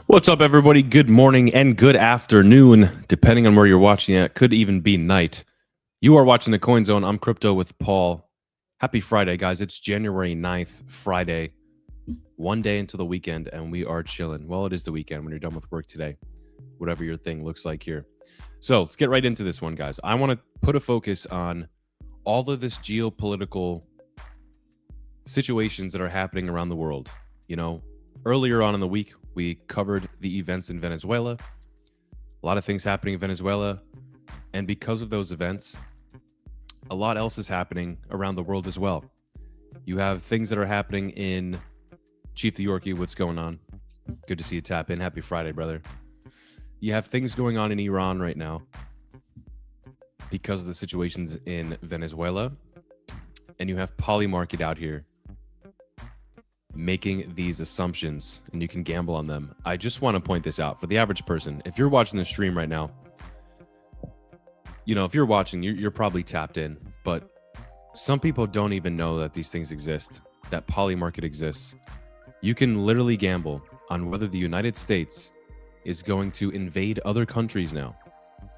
What's up, everybody? Good morning and good afternoon, depending on where you're watching it. Could even be night. You are watching the Coin Zone. I'm Crypto with Paul. Happy Friday, guys. It's January 9th, Friday. One day into the weekend, and we are chilling. Well, it is the weekend when you're done with work today, whatever your thing looks like here. So let's get right into this one, guys. I want to put a focus on all of this geopolitical situations that are happening around the world. You know, earlier on in the week, we covered the events in Venezuela. A lot of things happening in Venezuela. And because of those events, a lot else is happening around the world as well. You have things that are happening in Chief the Yorkie. What's going on? Good to see you tap in. Happy Friday, brother. You have things going on in Iran right now because of the situations in Venezuela. And you have Polymarket out here making these assumptions, and you can gamble on them. I just want to point this out for the average person. If you're watching the stream right now, you know, if you're watching, you're probably tapped in, but some people don't even know that these things exist, that Polymarket exists. You can literally gamble on whether the United States is going to invade other countries now,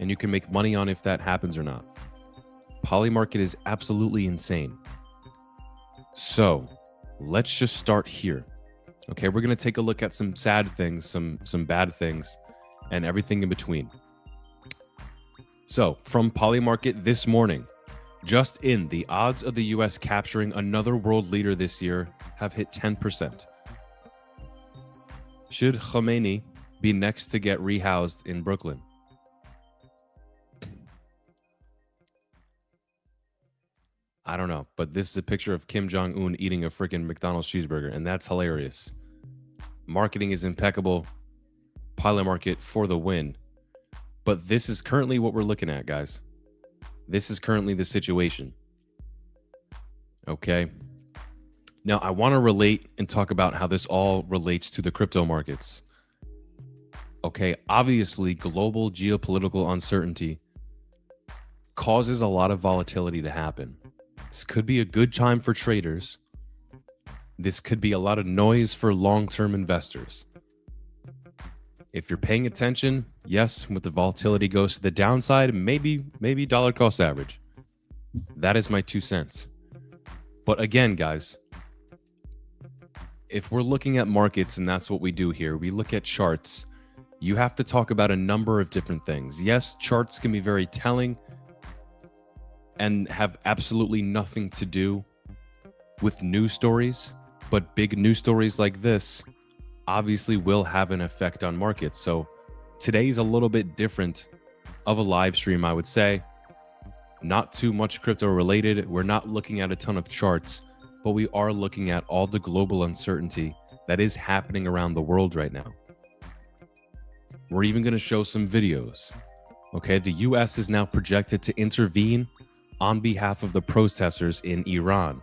and you can make money on if that happens or not. Polymarket is absolutely insane. So let's just start here. Okay, we're going to take a look at some sad things, some bad things, and everything in between. So, from Polymarket this morning, just in, the odds of the US capturing another world leader this year have hit 10%. Should Khomeini be next to get rehoused in Brooklyn? I don't know, but this is a picture of Kim Jong-un eating a freaking McDonald's cheeseburger, and that's hilarious. Marketing is impeccable. Polymarket for the win. But this is currently what we're looking at, guys. This is currently the situation. Okay. Now, I want to relate and talk about how this all relates to the crypto markets. Okay, obviously, global geopolitical uncertainty causes a lot of volatility to happen. This could be a good time for traders. This could be a lot of noise for long-term investors. If you're paying attention, yes, with the volatility goes to the downside, maybe dollar cost average. That is my 2 cents. But again, guys, if we're looking at markets, and that's what we do here, we look at charts, you have to talk about a number of different things. Yes, charts can be very telling and have absolutely nothing to do with news stories, but big news stories like this obviously will have an effect on markets. So today's a little bit different of a live stream, I would say. Not too much crypto related. We're not looking at a ton of charts, but we are looking at all the global uncertainty that is happening around the world right now. We're even going to show some videos. Okay, the US is now projected to intervene on behalf of the protesters in Iran.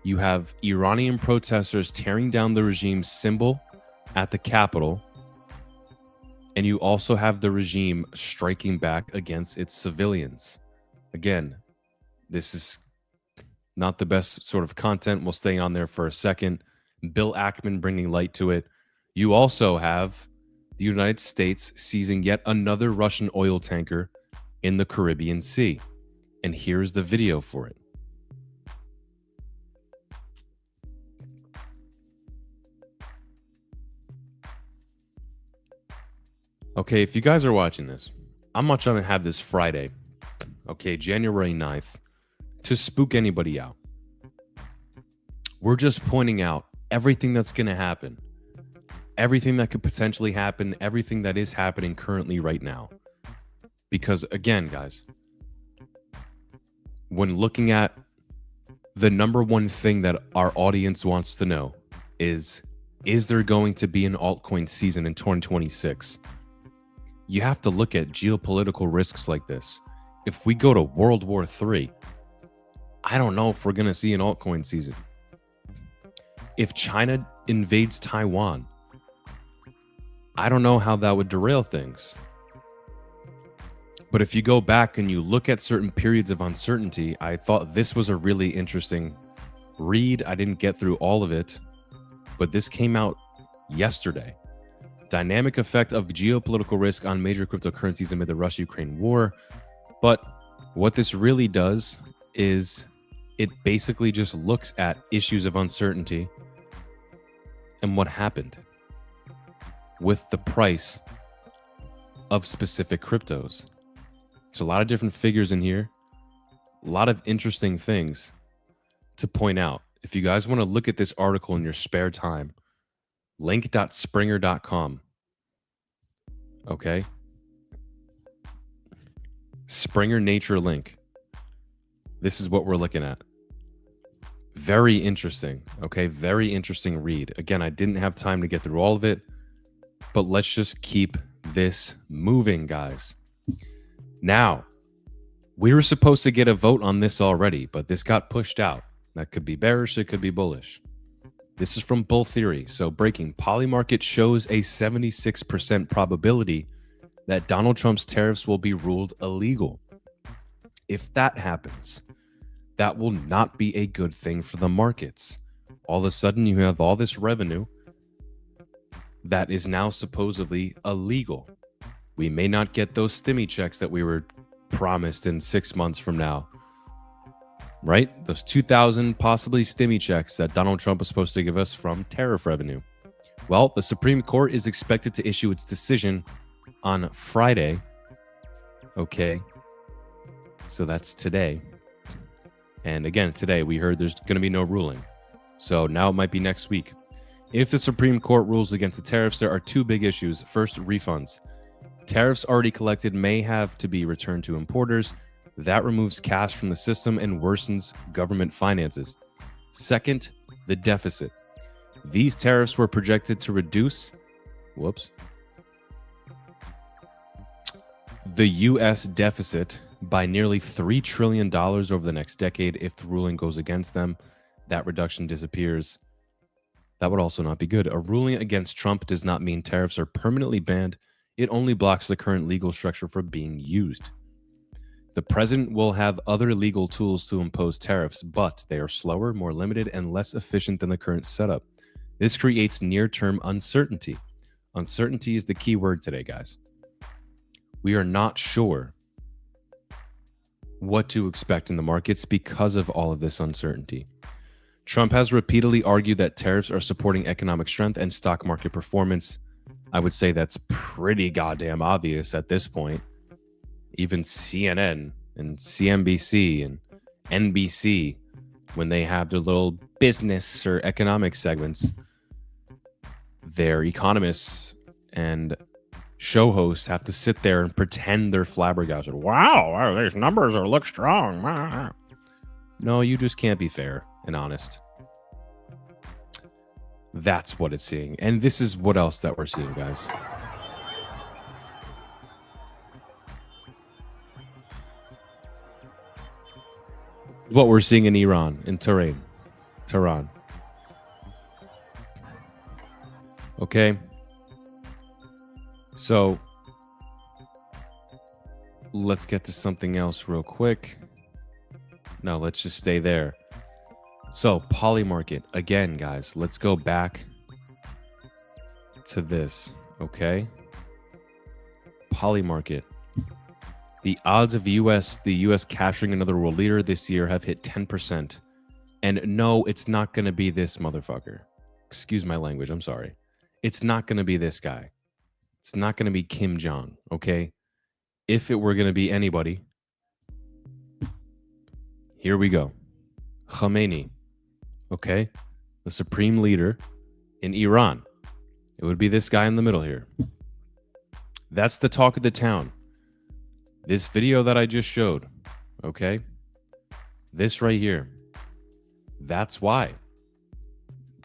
You have Iranian protesters tearing down the regime's symbol at the Capitol, and you also have the regime striking back against its civilians. Again, this is not the best sort of content. We'll stay on there for a second. Bill Ackman bringing light to it. You also have the United States seizing yet another Russian oil tanker in the Caribbean Sea. And here's the video for it. Okay, if you guys are watching this, I'm not trying to have this Friday, okay, January 9th, to spook anybody out. We're just pointing out everything that's going to happen, everything that could potentially happen, everything that is happening currently right now. Because again, guys, when looking at the number one thing that our audience wants to know is there going to be an altcoin season in 2026? You have to look at geopolitical risks like this. If we go to World War III, I don't know if we're going to see an altcoin season. If China invades Taiwan, I don't know how that would derail things. But if you go back and you look at certain periods of uncertainty, I thought this was a really interesting read. I didn't get through all of it, but this came out yesterday. Dynamic effect of geopolitical risk on major cryptocurrencies amid the Russia-Ukraine war. But what this really does is it basically just looks at issues of uncertainty and what happened with the price of specific cryptos. There's a lot of different figures in here, a lot of interesting things to point out. If you guys want to look at this article in your spare time, link.springer.com. Okay. Springer Nature link. This is what we're looking at. Very interesting. Okay. Very interesting read. Again, I didn't have time to get through all of it, but let's just keep this moving, guys. Now, we were supposed to get a vote on this already, but this got pushed out. That could be bearish, it could be bullish. This is from Bull Theory. So breaking, Polymarket shows a 76% probability that Donald Trump's tariffs will be ruled illegal. If that happens, that will not be a good thing for the markets. All of a sudden, you have all this revenue that is now supposedly illegal. We may not get those stimmy checks that we were promised in 6 months from now. Right? Those 2,000 possibly stimmy checks that Donald Trump is supposed to give us from tariff revenue. Well, the Supreme Court is expected to issue its decision on Friday. Okay. So that's today. And again, today we heard there's going to be no ruling. So now it might be next week. If the Supreme Court rules against the tariffs, there are two big issues. First, refunds. Tariffs already collected may have to be returned to importers. That removes cash from the system and worsens government finances. Second, the deficit. These tariffs were projected to reduce, the U.S. deficit by nearly $3 trillion over the next decade. If the ruling goes against them, that reduction disappears. That would also not be good. A ruling against Trump does not mean tariffs are permanently banned. It only blocks the current legal structure from being used. The president will have other legal tools to impose tariffs, but they are slower, more limited, and less efficient than the current setup. This creates near-term uncertainty. Uncertainty is the key word today, guys. We are not sure what to expect in the markets because of all of this uncertainty. Trump has repeatedly argued that tariffs are supporting economic strength and stock market performance. I would say that's pretty goddamn obvious at this point. Even CNN and CNBC and NBC, when they have their little business or economic segments, their economists and show hosts have to sit there and pretend they're flabbergasted. Wow, these numbers look strong. No, you just can't be fair and honest. That's what it's seeing. And this is what else that we're seeing, guys. What we're seeing in Iran, in Tehran. Okay. So let's get to something else real quick. No, let's just stay there. So Polymarket, again, guys, let's go back to this. Okay. Polymarket. The odds of the U.S. capturing another world leader this year have hit 10%. And no, it's not going to be this motherfucker. Excuse my language. I'm sorry. It's not going to be this guy. It's not going to be Kim Jong, okay? If it were going to be anybody, here we go. Khamenei, okay? The supreme leader in Iran. It would be this guy in the middle here. That's the talk of the town. This video that I just showed, okay? This right here. That's why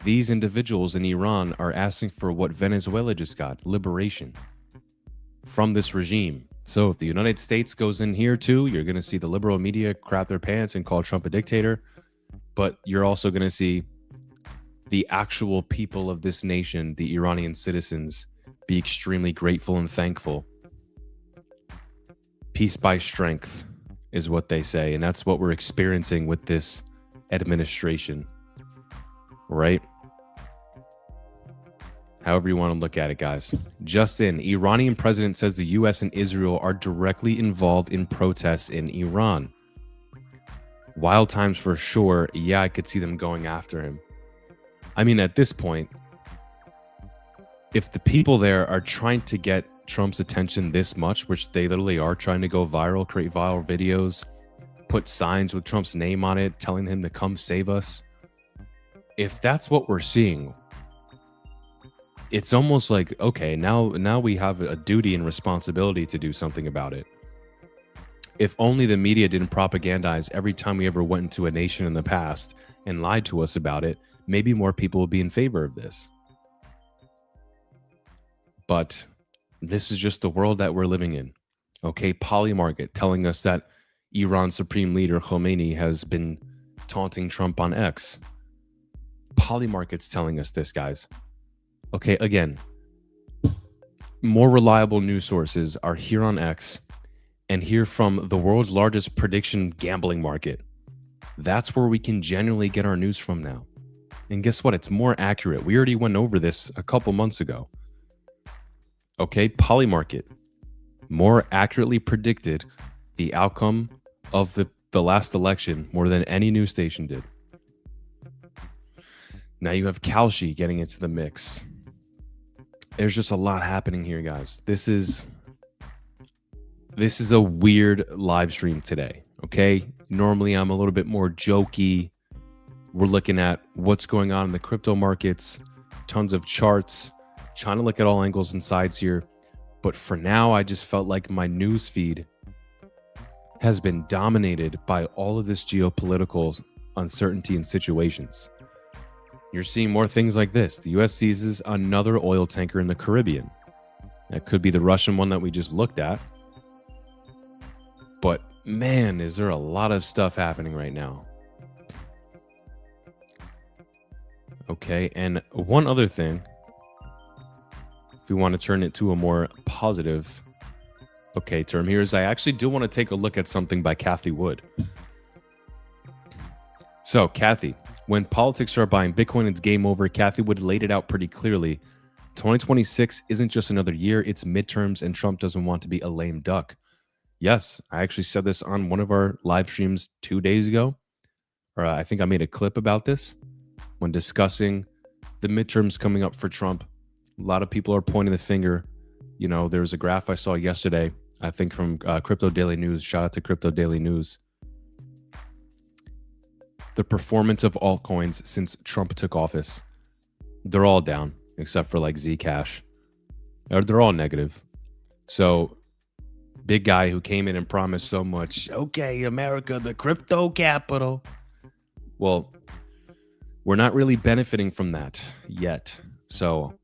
these individuals in Iran are asking for what Venezuela just got, liberation from this regime. So if the United States goes in here too, you're going to see the liberal media crap their pants and call Trump a dictator. But you're also going to see the actual people of this nation, the Iranian citizens, be extremely grateful and thankful. Peace by strength is what they say. And that's what we're experiencing with this administration, right? However you want to look at it, guys. Just in, Iranian president says the U.S. and Israel are directly involved in protests in Iran. Wild times for sure. Yeah, I could see them going after him. I mean, at this point, if the people there are trying to get Trump's attention this much, which they literally are trying to go viral, create viral videos, put signs with Trump's name on it, telling him to come save us. If that's what we're seeing, it's almost like, okay, now we have a duty and responsibility to do something about it. If only the media didn't propagandize every time we ever went into a nation in the past and lied to us about it, maybe more people would be in favor of this. But this is just the world that we're living in. Okay, Polymarket telling us that Iran's supreme leader Khomeini has been taunting Trump on X. Polymarket's telling us this, guys. Okay, again, more reliable news sources are here on X and here from the world's largest prediction gambling market. That's where we can genuinely get our news from now. And guess what? It's more accurate. We already went over this a couple months ago. Okay, Polymarket more accurately predicted the outcome of the last election more than any news station did. Now you have Kalshi getting into the mix. There's just a lot happening here, guys. This is a weird live stream today, okay? Normally I'm a little bit more jokey. We're looking at what's going on in the crypto markets, tons of charts, trying to look at all angles and sides here. But for now, I just felt like my news feed has been dominated by all of this geopolitical uncertainty and situations. You're seeing more things like this. The U.S. seizes another oil tanker in the Caribbean. That could be the Russian one that we just looked at. But man, is there a lot of stuff happening right now. Okay, and one other thing, if we want to turn it to a more positive, term here, is I actually do want to take a look at something by Cathie Wood. So, Cathie, when politics are buying Bitcoin, it's game over. Cathie Wood laid it out pretty clearly. 2026 isn't just another year, it's midterms, and Trump doesn't want to be a lame duck. Yes, I actually said this on one of our live streams 2 days ago. Or I think I made a clip about this when discussing the midterms coming up for Trump. A lot of people are pointing the finger. You know, there was a graph I saw yesterday, I think from Crypto Daily News. Shout out to Crypto Daily News. The performance of altcoins since Trump took office, they're all down except for like Zcash. They're all negative. So big guy who came in and promised so much, okay, America, the crypto capital. Well, we're not really benefiting from that yet. So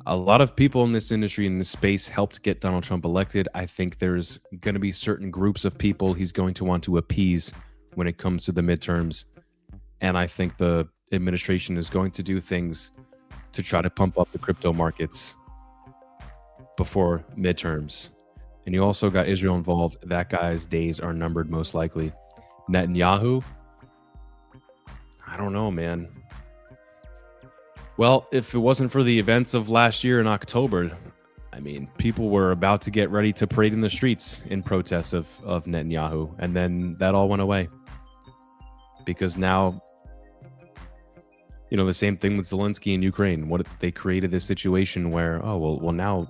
a lot of people in this industry, in this space, helped get Donald Trump elected. I think there's going to be certain groups of people he's going to want to appease when it comes to the midterms. And I think the administration is going to do things to try to pump up the crypto markets before midterms. And you also got Israel involved. That guy's days are numbered, most likely. Netanyahu, I don't know, man. Well, if it wasn't for the events of last year in October, I mean, people were about to get ready to parade in the streets in protest of Netanyahu. And then that all went away. Because now, you know, the same thing with Zelensky in Ukraine. What they created this situation where, oh, well, now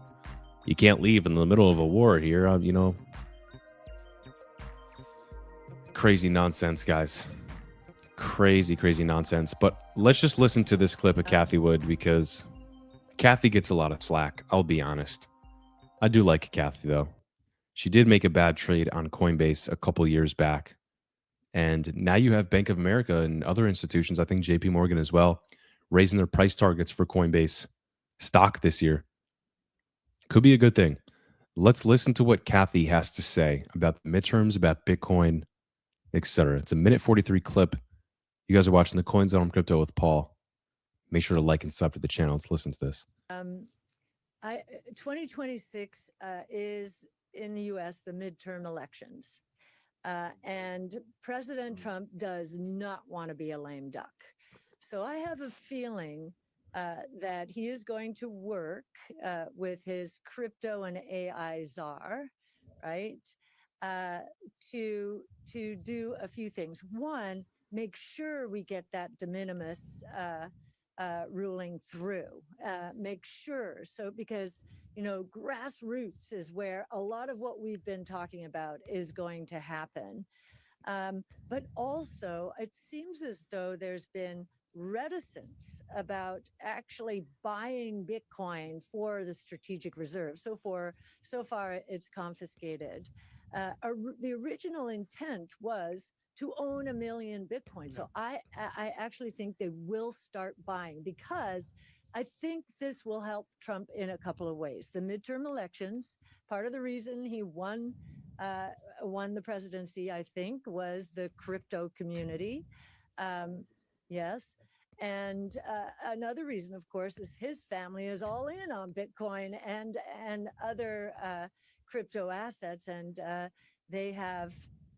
you can't leave in the middle of a war here, you know. Crazy nonsense, guys. Crazy nonsense. But let's just listen to this clip of Cathie Wood, because Cathie gets a lot of slack, I'll be honest. I do like Cathie, though. She did make a bad trade on Coinbase a couple years back. And now you have Bank of America and other institutions, I think JP Morgan as well, raising their price targets for Coinbase stock this year. Could be a good thing. Let's listen to what Cathie has to say about the midterms, about Bitcoin, etc. It's a minute 43 clip. You guys are watching the Coin Zone Crypto with Paul. Make sure to like and sub to the channel. Let's listen to this. 2026 is in the U.S. the midterm elections. And President Trump does not want to be a lame duck. So I have a feeling that he is going to work with his crypto and AI czar, right, to do a few things. One, make sure we get that de minimis ruling through. Make sure, so because grassroots is where a lot of what we've been talking about is going to happen. But also, it seems as though there's been reticence about actually buying Bitcoin for the strategic reserve. So far, it's confiscated. The original intent was to own 1 million Bitcoin. So I actually think they will start buying, because I think this will help Trump in a couple of ways. The midterm elections, part of the reason he won the presidency, I think, was the crypto community. Yes. And another reason, of course, is his family is all in on Bitcoin and other crypto assets. And they have,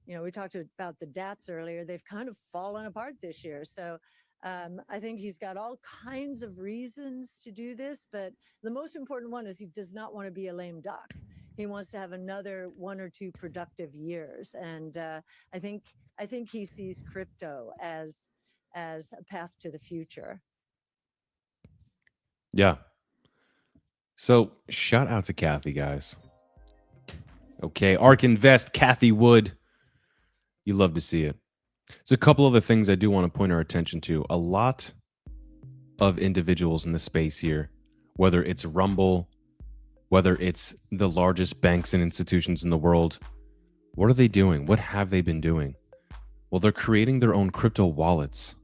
we talked about the DATs earlier, they've kind of fallen apart this year. So I think he's got all kinds of reasons to do this. But the most important one is he does not want to be a lame duck. He wants to have another 1 or 2 productive years. And I think he sees crypto as a path to the future. Yeah. So shout out to Kathy, guys. Okay. ARK Invest, Kathy Wood. You love to see it. There's a couple other things I do want to point our attention to. A lot of individuals in the space here, whether it's Rumble, whether it's the largest banks and institutions in the world, what are they doing? What have they been doing? Well, they're creating their own crypto wallets.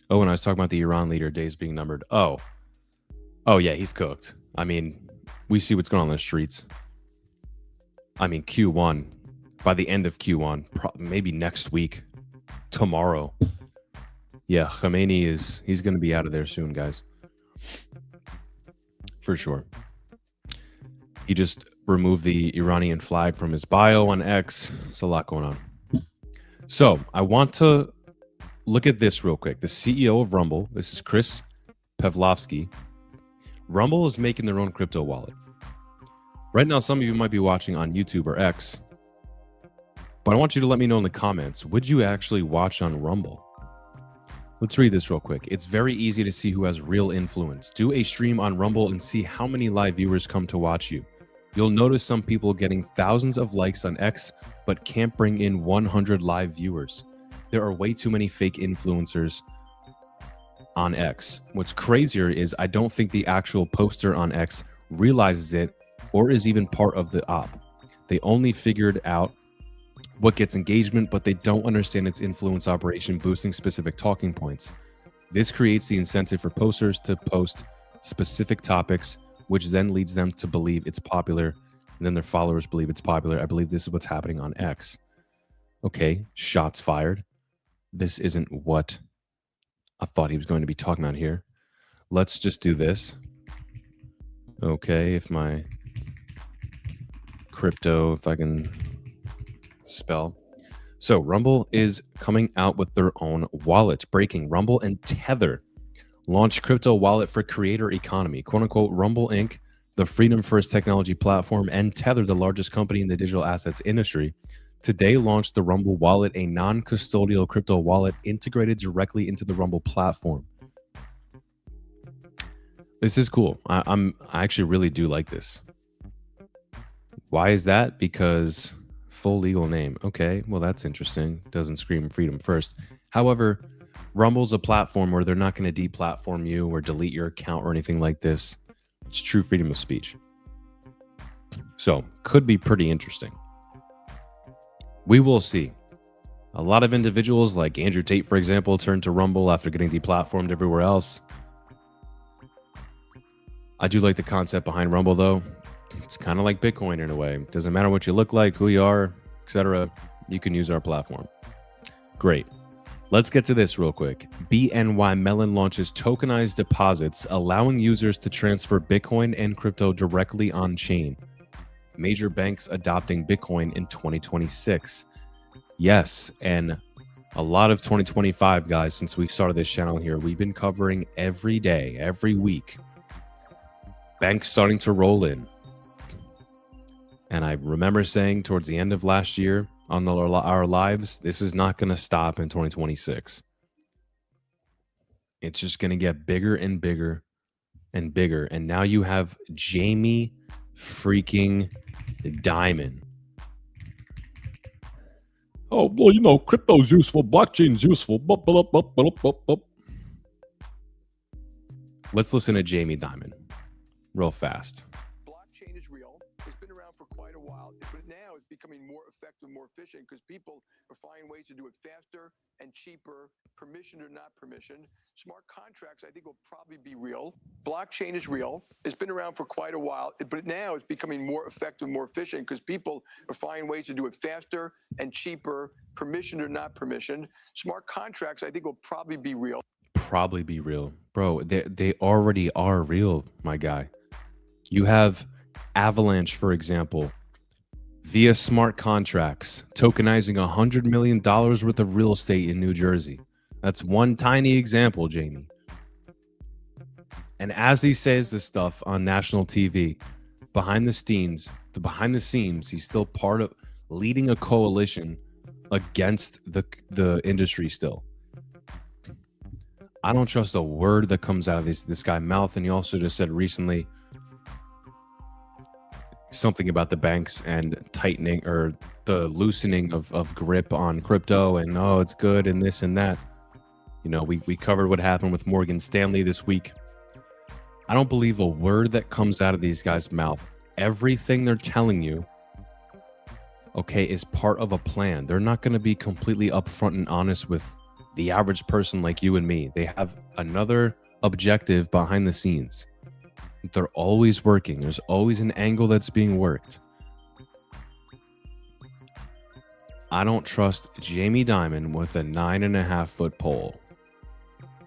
Oh, and I was talking about the Iran leader, days being numbered. Oh yeah, he's cooked. I mean, we see what's going on in the streets. I mean, Q1, by the end of Q1, maybe next week, tomorrow. Yeah, Khamenei he's going to be out of there soon, guys. For sure. He just removed the Iranian flag from his bio on X. There's a lot going on. So I want to look at this real quick. The CEO of Rumble, this is Chris Pavlovsky. Rumble is making their own crypto wallet. Right now, some of you might be watching on YouTube or X, but I want you to let me know in the comments, would you actually watch on Rumble? Let's read this real quick. It's very easy to see who has real influence. Do a stream on Rumble and see how many live viewers come to watch you. You'll notice some people getting thousands of likes on X, but can't bring in 100 live viewers. There are way too many fake influencers on X. What's crazier is I don't think the actual poster on X realizes it or is even part of the op. They only figured out what gets engagement, but they don't understand its influence operation boosting specific talking points. This creates the incentive for posters to post specific topics, which then leads them to believe it's popular, and then their followers believe it's popular. I believe this is what's happening on X. Okay, shots fired. This isn't what I thought he was going to be talking about here. Let's just do this. Okay, if my crypto, if I can spell. So Rumble is coming out with their own wallet. Breaking: Rumble and Tether launch crypto wallet for creator economy. Quote unquote, Rumble Inc., the freedom first technology platform, and Tether, the largest company in the digital assets industry, today launched the Rumble wallet, a non-custodial crypto wallet integrated directly into the Rumble platform. This is cool. I actually really do like this. Why is that? Because full legal name. Okay, well, that's interesting. Doesn't scream freedom first. However, Rumble's a platform where they're not going to deplatform you or delete your account or anything like this. It's true freedom of speech. So, could be pretty interesting. We will see. A lot of individuals like Andrew Tate, for example, turned to Rumble after getting deplatformed everywhere else. I do like the concept behind Rumble, though. It's kind of like Bitcoin in a way. Doesn't matter what you look like, who you are, etc. You can use our platform. Great. Let's get to this real quick. BNY Mellon launches tokenized deposits, allowing users to transfer Bitcoin and crypto directly on chain. Major banks adopting Bitcoin in 2026. Yes, and A lot of 2025, guys, since we started this channel here, we've been covering every day, every week. Banks starting to roll in. And I remember saying towards the end of last year on our lives, this is not going to stop in 2026. It's just going to get bigger and bigger and bigger. And now you have Jamie freaking Dimon. Oh, well, you know, crypto's useful, blockchain's useful. Let's listen to Jamie Dimon real fast. Blockchain is real. It's been around for quite a while, but now it's becoming more effective, more efficient because people are finding ways to do it faster and cheaper, permissioned or not permissioned. Smart contracts, I think, will probably be real. Blockchain is real. It's been around for quite a while, but now it's becoming more effective, more efficient because people are finding ways to do it faster and cheaper, permissioned or not permissioned. Smart contracts, I think, will probably be real. Probably be real. Bro, they already are real, my guy. You have Avalanche, for example, via smart contracts, tokenizing $100 million worth of real estate in New Jersey. That's one tiny example, Jamie. And as he says this stuff on national TV, behind the scenes, he's still part of leading a coalition against the industry still. I don't trust a word that comes out of this guy's mouth. And he also just said recently something about the banks and tightening or the loosening of grip on crypto and oh, it's good and this and that. You know, we covered what happened with Morgan Stanley this week. I don't believe a word that comes out of these guys' mouth. Everything they're telling you, okay, is part of a plan. They're not going to be completely upfront and honest with the average person like you and me. They have another objective behind the scenes. They're always working. There's always an angle that's being worked. I don't trust Jamie Dimon with a 9.5-foot pole.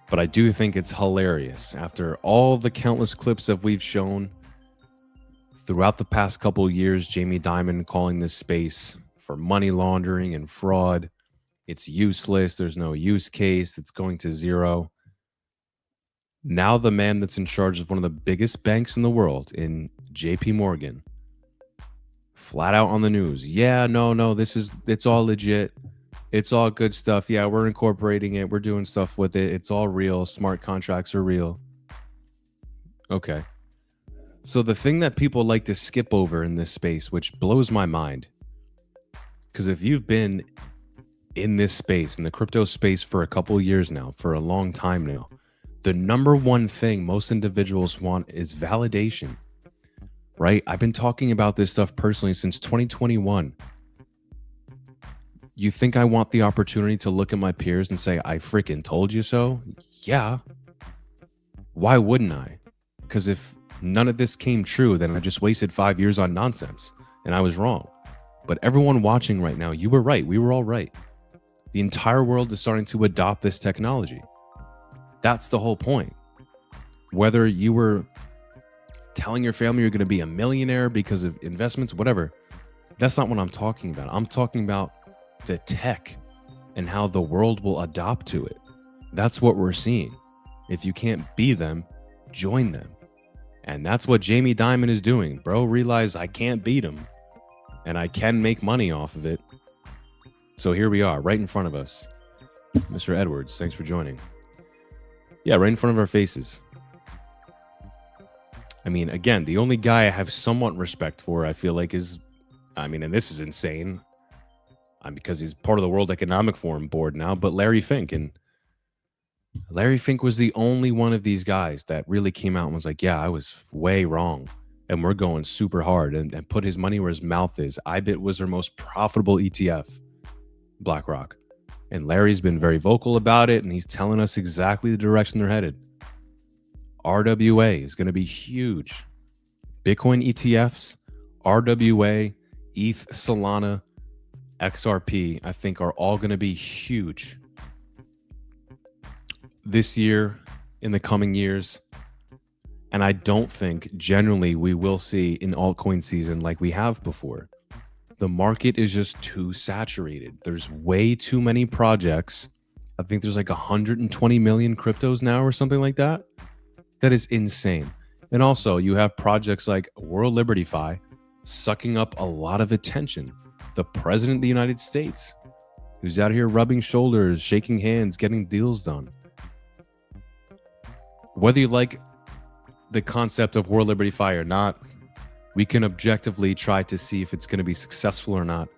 But I do think it's hilarious. After all the countless clips that we've shown throughout the past couple of years, Jamie Dimon calling this space for money laundering and fraud. It's useless. There's no use case. It's going to zero. Now the man that's in charge of one of the biggest banks in the world, in JP Morgan, flat out on the news. Yeah, no, it's all legit. It's all good stuff. Yeah, we're incorporating it. We're doing stuff with it. It's all real. Smart contracts are real. Okay. So the thing that people like to skip over in this space, which blows my mind, because if you've been in this space, in the crypto space for a couple of years now, for a long time now, the number one thing most individuals want is validation, right? I've been talking about this stuff personally since 2021. You think I want the opportunity to look at my peers and say, I freaking told you so? Yeah. Why wouldn't I? Because if none of this came true, then I just wasted 5 years on nonsense and I was wrong. But everyone watching right now, you were right. We were all right. The entire world is starting to adopt this technology. That's the whole point. Whether you were telling your family you're going to be a millionaire because of investments, whatever, that's not what I'm talking about. I'm talking about the tech and how the world will adopt to it. That's what we're seeing. If you can't be them, join them. And that's what Jamie Dimon is doing. Bro, realize I can't beat him and I can make money off of it. So here we are, right in front of us. Mr. Edwards, thanks for joining. Yeah, right in front of our faces. I mean, again, the only guy I have somewhat respect for, I feel like, is, I mean, and this is insane, because he's part of the World Economic Forum board now, but Larry Fink. And Larry Fink was the only one of these guys that really came out and was like, yeah, I was way wrong. And we're going super hard, and put his money where his mouth is. IBIT was their most profitable ETF, BlackRock. And Larry's been very vocal about it, and he's telling us exactly the direction they're headed. RWA is going to be huge. Bitcoin ETFs, RWA, ETH, Solana, XRP, I think are all going to be huge this year, in the coming years. And I don't think generally we will see an altcoin season like we have before. The market is just too saturated. There's way too many projects. I think there's like 120 million cryptos now or something like that. That is insane. And also, you have projects like World Liberty Fi sucking up a lot of attention. The president of the United States, who's out here rubbing shoulders, shaking hands, getting deals done. Whether you like the concept of World Liberty Fi or not, we can objectively try to see if it's going to be successful or not.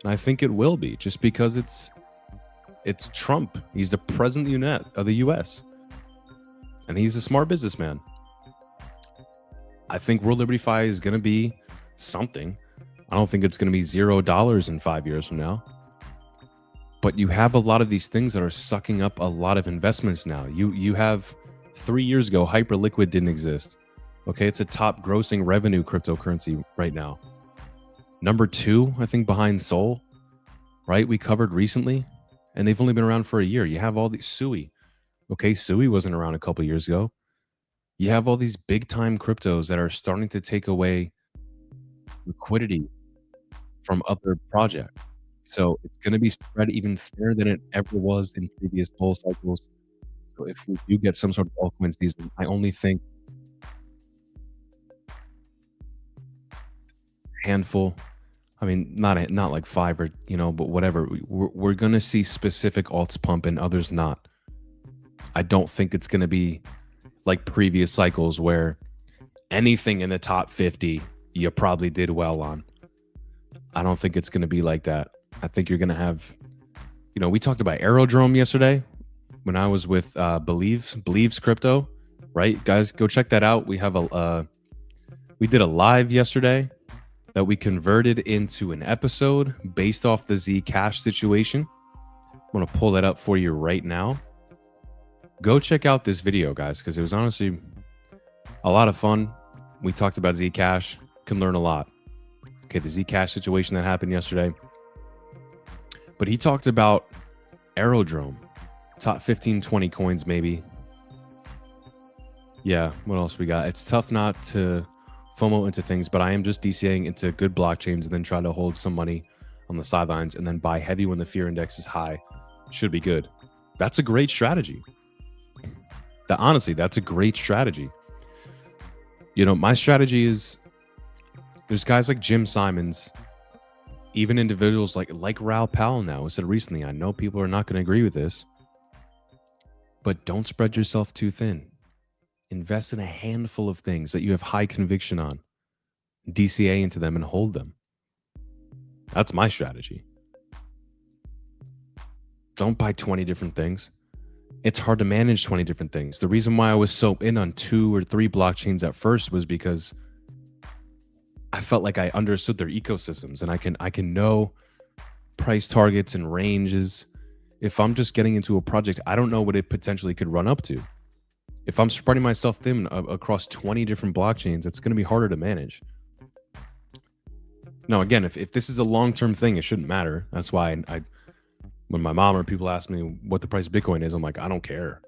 And I think it will be, just because it's Trump. He's the president of the US. And he's a smart businessman. I think World Liberty Fi is going to be something. I don't think it's going to be $0 in 5 years from now. But you have a lot of these things that are sucking up a lot of investments now. You have 3 years ago, Hyperliquid didn't exist. Okay, it's a top grossing revenue cryptocurrency right now. Number 2, I think, behind Sol, right? We covered recently, and they've only been around for a year. You have all these Sui. Okay, Sui wasn't around a couple years ago. You have all these big time cryptos that are starting to take away liquidity from other projects. So it's going to be spread even thinner than it ever was in previous bull cycles. So if we do get some sort of altcoin season, I only think handful. I mean, not like 5 or but whatever. We're going to see specific alts pump and others not. I don't think it's going to be like previous cycles where anything in the top 50 you probably did well on. I don't think it's going to be like that. I think you're going to have, we talked about Aerodrome yesterday when I was with Believes Crypto, right? Guys, go check that out. We did a live yesterday that we converted into an episode based off the Zcash situation. I'm going to pull that up for you right now. Go check out this video, guys, because it was honestly a lot of fun. We talked about Zcash. Can learn a lot. Okay, the Zcash situation that happened yesterday. But he talked about Aerodrome. Top 15, 20 coins, maybe. Yeah, what else we got? It's tough not to FOMO into things, but I am just DCAing into good blockchains and then try to hold some money on the sidelines and then buy heavy when the fear index is high. Should be good. That's a great strategy. Honestly, that's a great strategy. My strategy is there's guys like Jim Simons, even individuals like Raoul Pal now, who said recently, I know people are not going to agree with this, but don't spread yourself too thin. Invest in a handful of things that you have high conviction on. DCA into them and hold them. That's my strategy. Don't buy 20 different things. It's hard to manage 20 different things. The reason why I was so in on 2 or 3 blockchains at first was because I felt like I understood their ecosystems and I can know price targets and ranges. If I'm just getting into a project, I don't know what it potentially could run up to. If I'm spreading myself thin across 20 different blockchains, it's going to be harder to manage. Now, again, if this is a long-term thing, it shouldn't matter. That's why when my mom or people ask me what the price of Bitcoin is, I'm like, I don't care.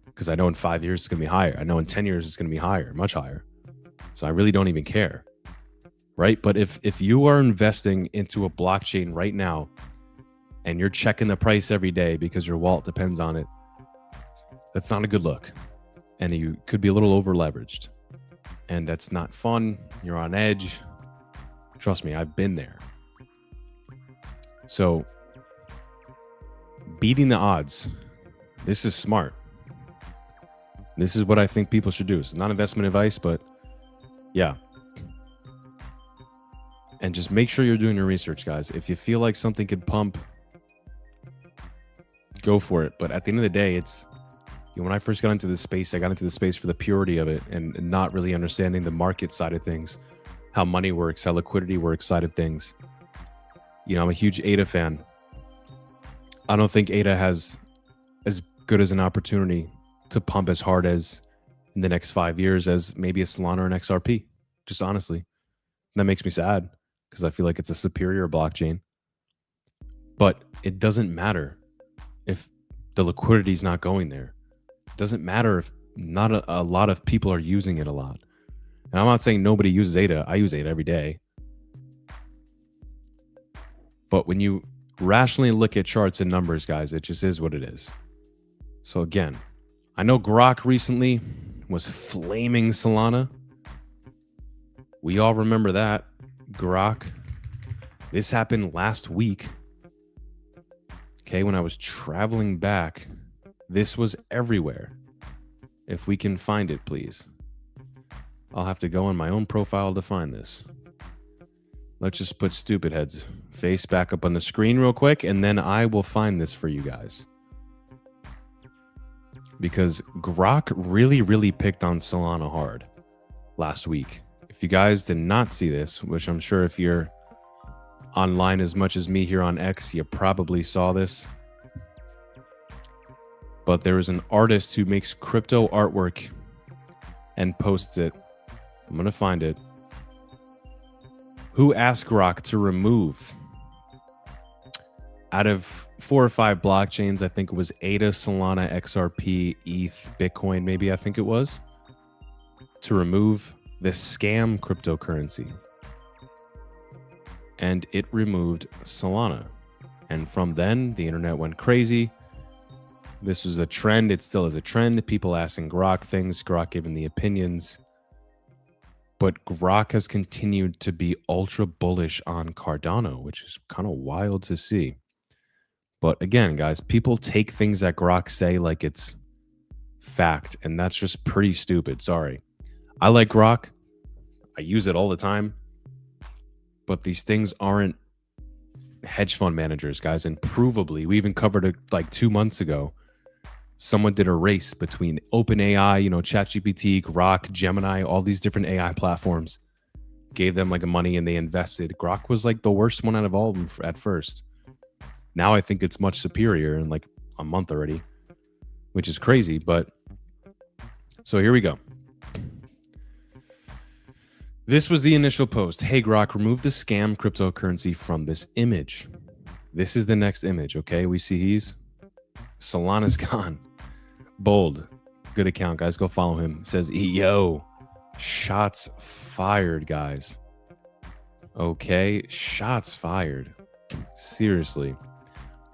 Because I know in 5 years it's going to be higher. I know in 10 years it's going to be higher, much higher. So I really don't even care. Right? But if you are investing into a blockchain right now and you're checking the price every day because your wallet depends on it, that's not a good look. And you could be a little over leveraged. And that's not fun. You're on edge. Trust me, I've been there. So beating the odds. This is smart. This is what I think people should do. It's not investment advice, but yeah. And just make sure you're doing your research, guys. If you feel like something could pump, go for it. But at the end of the day, it's when I first got into this space, I got into the space for the purity of it and not really understanding the market side of things, how money works, how liquidity works side of things. I'm a huge ADA fan. I don't think ADA has as good as an opportunity to pump as hard as in the next 5 years as maybe a Solana or an XRP, just honestly. And that makes me sad because I feel like it's a superior blockchain. But it doesn't matter if the liquidity is not going there. It doesn't matter if not a lot of people are using it a lot. And I'm not saying nobody uses ADA. I use ADA every day. But when you rationally look at charts and numbers, guys, it just is what it is. So again, I know Grok recently was flaming Solana. We all remember that. Grok. This happened last week. Okay, when I was traveling back, this was everywhere. If we can find it, please. I'll have to go on my own profile to find this. Let's just put Stupid Head's face back up on the screen real quick, and then I will find this for you guys. Because Grok really, really picked on Solana hard last week. If you guys did not see this, which I'm sure if you're online as much as me here on X, you probably saw this. But there is an artist who makes crypto artwork and posts it. I'm going to find it. Who asked Grok to remove, out of 4 or 5 blockchains, I think it was ADA, Solana, XRP, ETH, Bitcoin, maybe I think it was, to remove this scam cryptocurrency. And it removed Solana. And from then, the internet went crazy. This was a trend. It still is a trend. People asking Grok things, Grok giving the opinions. But Grok has continued to be ultra bullish on Cardano, which is kind of wild to see. But again, guys, people take things that Grok say like it's fact, and that's just pretty stupid. Sorry. I like Grok. I use it all the time. But these things aren't hedge fund managers, guys. And provably, we even covered it like 2 months ago. Someone did a race between OpenAI, ChatGPT, Grok, Gemini, all these different AI platforms. Gave them like money and they invested. Grok was like the worst one out of all of them at first. Now I think it's much superior in like a month already, which is crazy. But so here we go. This was the initial post. Hey, Grok, remove the scam cryptocurrency from this image. This is the next image, okay? We see he's Solana's gone. Bold. Good account, guys. Go follow him. It says, yo, shots fired, guys. Okay, shots fired. Seriously.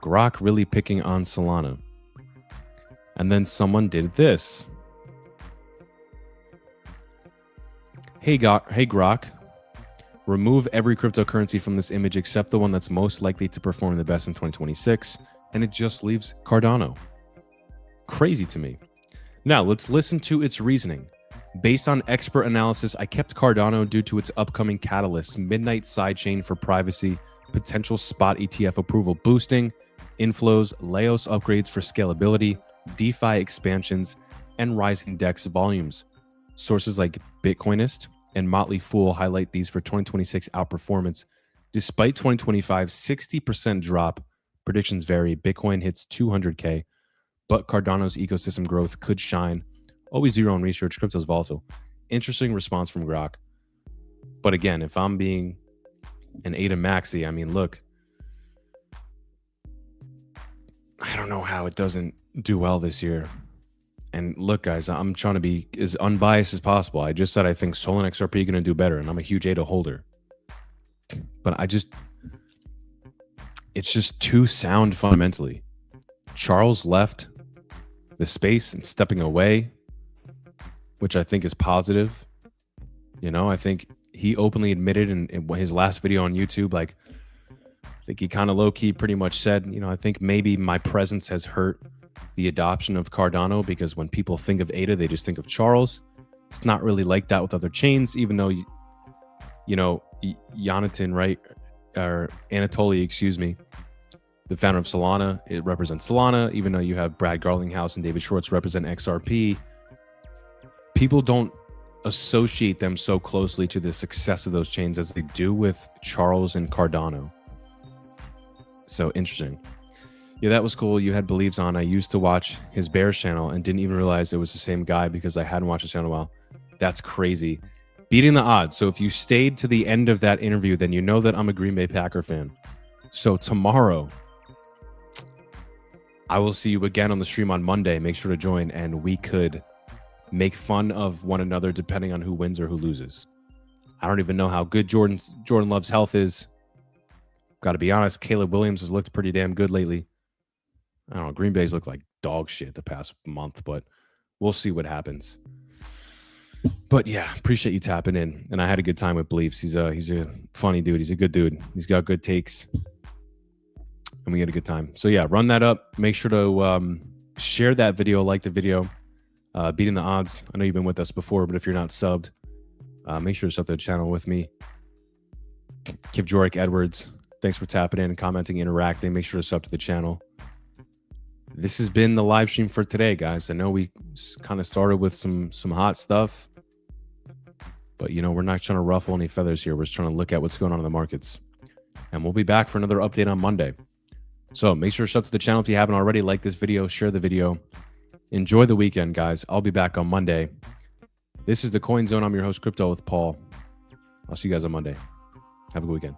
Grok really picking on Solana. And then someone did this. Hey, Grok, remove every cryptocurrency from this image except the one that's most likely to perform the best in 2026. And it just leaves Cardano. Crazy to me. Now, let's listen to its reasoning. Based on expert analysis, I kept Cardano due to its upcoming catalysts, midnight sidechain for privacy, potential spot ETF approval boosting, inflows, Laos upgrades for scalability, DeFi expansions, and rising DEX volumes. Sources like Bitcoinist and Motley Fool highlight these for 2026 outperformance. Despite 2025's 60% drop, predictions vary. Bitcoin hits 200K, but Cardano's ecosystem growth could shine. Always do your own research. Crypto's volatile. Interesting response from Grok. But again, if I'm being an ADA Maxi, I mean, look, I don't know how it doesn't do well this year. And look, guys, I'm trying to be as unbiased as possible. I just said I think Sol and XRP are going to do better, and I'm a huge ADA holder. But it's just too sound fundamentally. Charles left the space and stepping away, which I think is positive. I think he openly admitted in his last video on YouTube, like, I think he kind of low-key pretty much said, I think maybe my presence has hurt the adoption of Cardano, because when people think of ADA, they just think of Charles. It's not really like that with other chains, even though, Jonathan, right? Or Anatoly, excuse me, the founder of Solana, it represents Solana, even though you have Brad Garlinghouse and David Schwartz represent XRP. People don't associate them so closely to the success of those chains as they do with Charles and Cardano. So interesting. Yeah, that was cool. You had Believes on. I used to watch his Bears channel and didn't even realize it was the same guy because I hadn't watched his channel in a while. That's crazy. Beating the odds. So if you stayed to the end of that interview, then you know that I'm a Green Bay Packer fan. So tomorrow, I will see you again on the stream on Monday. Make sure to join, and we could make fun of one another depending on who wins or who loses. I don't even know how good Jordan Love's health is. Got to be honest, Caleb Williams has looked pretty damn good lately. I don't know. Green Bay's looked like dog shit the past month, but we'll see what happens. But yeah, appreciate you tapping in. And I had a good time with Beliefs. He's a funny dude. He's a good dude. He's got good takes. And we had a good time. So yeah, run that up. Make sure to share that video, like the video. Beating the odds. I know you've been with us before, but if you're not subbed, make sure to sub to the channel with me. Kivjoric Edwards, thanks for tapping in, commenting, interacting. Make sure to sub to the channel. This has been the live stream for today, guys. I know we kind of started with some hot stuff, but you know, we're not trying to ruffle any feathers here. We're just trying to look at what's going on in the markets, and we'll be back for another update on Monday. So make sure to sub to the channel if you haven't already. Like this video, share the video. Enjoy the weekend, guys. I'll be back on Monday. This is the Coin Zone. I'm your host, Crypto with Paul. I'll see you guys on Monday. Have a good weekend.